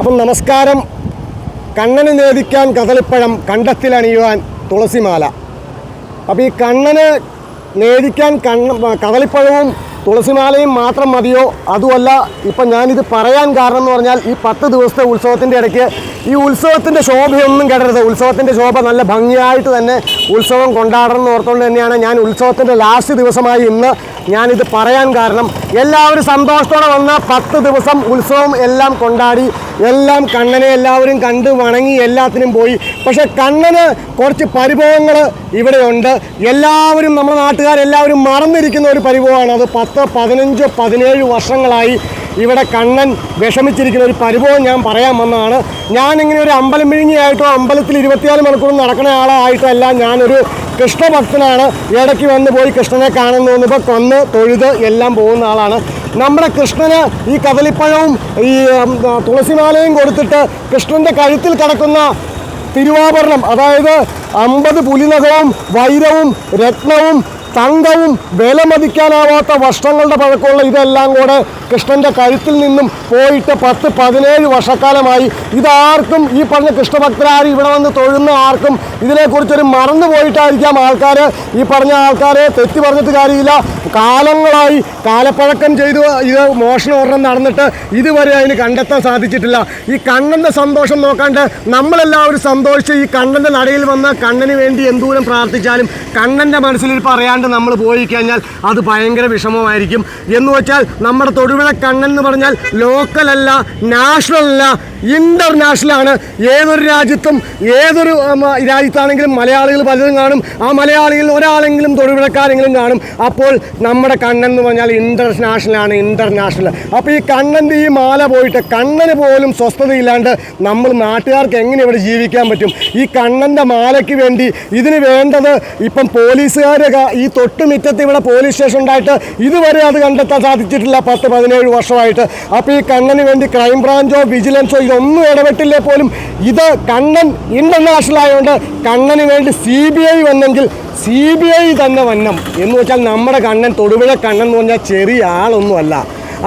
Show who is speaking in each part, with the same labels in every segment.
Speaker 1: അപ്പം നമസ്കാരം. കണ്ണന് നേദിക്കാൻ കദളിപ്പഴം, കണ്ടത്തിലണിയുവാൻ തുളസിമാല. അപ്പോൾ ഈ കണ്ണന് നേദിക്കാൻ കദളിപ്പഴവും തുളസിമാലയും മാത്രം മതിയോ? അതുമല്ല, ഇപ്പം ഞാനിത് പറയാൻ കാരണം എന്ന് പറഞ്ഞാൽ ഈ 10 ദിവസത്തെ ഉത്സവത്തിൻ്റെ ഇടയ്ക്ക് ഈ ഉത്സവത്തിൻ്റെ ശോഭയൊന്നും കെടരുത്. ഉത്സവത്തിൻ്റെ ശോഭ നല്ല ഭംഗിയായിട്ട് തന്നെ ഉത്സവം കൊണ്ടാടണം എന്ന് ഓർത്തുകൊണ്ട് തന്നെയാണ് ഞാൻ ഉത്സവത്തിൻ്റെ ലാസ്റ്റ് ദിവസമായി ഇന്ന് ഞാനിത് പറയാൻ കാരണം. എല്ലാവരും സന്തോഷത്തോടെ വന്ന് 10 ദിവസം ഉത്സവം എല്ലാം കൊണ്ടാടി, എല്ലാം കണ്ണനെ എല്ലാവരും കണ്ട് വണങ്ങി എല്ലാത്തിനും പോയി. പക്ഷേ കണ്ണന് കുറച്ച് പരിഭവങ്ങൾ ഇവിടെയുണ്ട്. എല്ലാവരും നമ്മുടെ നാട്ടുകാരെല്ലാവരും മറന്നിരിക്കുന്ന ഒരു പരിഭവമാണ്. അത് 10, 15, 17 വർഷങ്ങളായി ഇവിടെ കണ്ണൻ വിഷമിച്ചിരിക്കുന്ന ഒരു പരിഭവം ഞാൻ പറയാൻ വന്നതാണ്. ഞാനിങ്ങനെ ഒരു അമ്പലം വിഴുങ്ങിയായിട്ടോ അമ്പലത്തിൽ 24 മണിക്കൂർ നടക്കുന്ന ആളായിട്ടോ അല്ല. ഞാനൊരു കൃഷ്ണഭക്തനാണ്. ഇടയ്ക്ക് വന്ന് പോയി കൃഷ്ണനെ കാണുന്നു തോന്നുമ്പോൾ കൊന്ന് തൊഴുത് എല്ലാം പോകുന്ന ആളാണ്. നമ്മുടെ കൃഷ്ണന് ഈ കദളിപ്പഴവും ഈ തുളസിമാലയും കൊടുത്തിട്ട് കൃഷ്ണൻ്റെ കഴുത്തിൽ കിടക്കുന്ന തിരുവാഭരണം, അതായത് 50 പുലിനഖവും വൈരവും രത്നവും തങ്കവും വിലമതിക്കാനാവാത്ത വർഷങ്ങളുടെ പഴക്കമുള്ള ഇതെല്ലാം കൂടെ കൃഷ്ണൻ്റെ കഴുത്തിൽ നിന്നും പോയിട്ട് 10, 17 വർഷക്കാലമായി. ഇതാർക്കും, ഈ പറഞ്ഞ കൃഷ്ണഭക്തരാരും ഇവിടെ വന്ന് തൊഴുന്ന ആർക്കും ഇതിനെക്കുറിച്ചൊരു മറന്നു പോയിട്ടായിരിക്കാം ആൾക്കാർ. ഈ പറഞ്ഞ ആൾക്കാരെ തെറ്റി പറഞ്ഞിട്ട് കാര്യമില്ല. കാലങ്ങളായി കാലപ്പഴക്കം ചെയ്ത് ഇത് മോഷണം ഒരെണ്ണം നടന്നിട്ട് ഇതുവരെ അതിന് കണ്ടെത്താൻ സാധിച്ചിട്ടില്ല. ഈ കണ്ണൻ്റെ സന്തോഷം നോക്കാണ്ട് നമ്മളെല്ലാവരും സന്തോഷിച്ച് ഈ കണ്ണൻ്റെ നടയിൽ വന്ന് കണ്ണന് വേണ്ടി എന്തോരം പ്രാർത്ഥിച്ചാലും കണ്ണൻ്റെ മനസ്സിൽ പറയാണ്ട് നമ്മൾ പോയി കഴിഞ്ഞാൽ അത് ഭയങ്കര വിഷമമായിരിക്കും. എന്ന് വെച്ചാൽ നമ്മുടെ തൊടുപുഴ കണ്ണൻ എന്ന് പറഞ്ഞാൽ ലോക്കലല്ല, നാഷണലല്ല, ഇൻ്റർനാഷണലാണ്. ഏതൊരു രാജ്യത്തും ഏതൊരു രാജ്യത്താണെങ്കിലും മലയാളികൾ പലതും കാണും. ആ മലയാളികളിൽ ഒരാളെങ്കിലും തൊടുപുഴക്കാരെങ്കിലും കാണും. അപ്പോൾ നമ്മുടെ കണ്ണൻ എന്ന് പറഞ്ഞാൽ ഇൻ്റർനാഷണലാണ്, ഇൻ്റർനാഷണൽ. അപ്പോൾ ഈ കണ്ണൻ്റെ ഈ മാല പോയിട്ട് കണ്ണന് പോലും സ്വസ്ഥതയില്ലാണ്ട് നമ്മൾ നാട്ടുകാർക്ക് എങ്ങനെ ഇവിടെ ജീവിക്കാൻ പറ്റും? ഈ കണ്ണൻ്റെ മാലയ്ക്ക് വേണ്ടി ഇതിന് വേണ്ടത് ഇപ്പം പോലീസുകാർ ഈ തൊട്ടുമിറ്റത്ത് ഇവിടെ പോലീസ് സ്റ്റേഷൻ ഉണ്ടായിട്ട് ഇതുവരെ അത് കണ്ടെത്താൻ സാധിച്ചിട്ടില്ല 10, 17 വർഷമായിട്ട്. അപ്പോൾ ഈ കണ്ണന് വേണ്ടി ക്രൈംബ്രാഞ്ചോ വിജിലൻസോ ഇതൊന്നും ഇടപെട്ടില്ലേ പോലും. ഇത് കണ്ണൻ ഇൻ്റർനാഷണൽ ആയതുകൊണ്ട് കണ്ണന് വേണ്ടി CBI വന്നെങ്കിൽ CBI തന്നെ വന്നം. എന്ന് വെച്ചാൽ നമ്മുടെ കണ്ണൻ, തൊടുപുഴ കണ്ണൻ എന്ന് പറഞ്ഞാൽ ചെറിയ ആളൊന്നുമല്ല.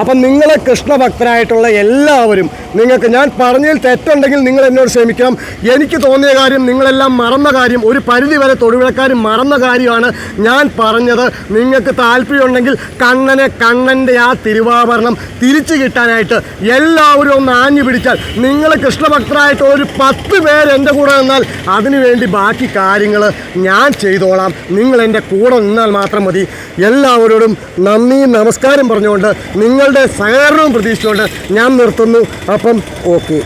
Speaker 1: അപ്പം നിങ്ങൾ കൃഷ്ണഭക്തരായിട്ടുള്ള എല്ലാവരും, നിങ്ങൾക്ക് ഞാൻ പറഞ്ഞതിൽ തെറ്റുണ്ടെങ്കിൽ നിങ്ങൾ എന്നോട് ക്ഷമിക്കണം. എനിക്ക് തോന്നിയ കാര്യം, നിങ്ങളെല്ലാം മറന്ന കാര്യം, ഒരു പരിധിവരെ തൊടുപുഴക്കാർ മറന്ന കാര്യമാണ് ഞാൻ പറഞ്ഞത്. നിങ്ങൾക്ക് താല്പര്യമുണ്ടെങ്കിൽ കണ്ണൻ്റെ ആ തിരുവാഭരണം തിരിച്ചു കിട്ടാനായിട്ട് എല്ലാവരും ഒന്ന് ആഞ്ഞു പിടിച്ചാൽ, നിങ്ങൾ കൃഷ്ണഭക്തരായിട്ട് ഒരു 10 പേര് എൻ്റെ കൂടെ നിന്നാൽ അതിനുവേണ്ടി ബാക്കി കാര്യങ്ങൾ ഞാൻ ചെയ്തോളാം. നിങ്ങൾ എൻ്റെ കൂടെ നിന്നാൽ മാത്രം മതി. എല്ലാവരോടും നന്ദി നമസ്കാരം പറഞ്ഞുകൊണ്ട് നിങ്ങളുടെ സഹകരണവും പ്രതീക്ഷിച്ചുകൊണ്ട് ഞാൻ നിർത്തുന്നു. അപ്പം ഓക്കെ.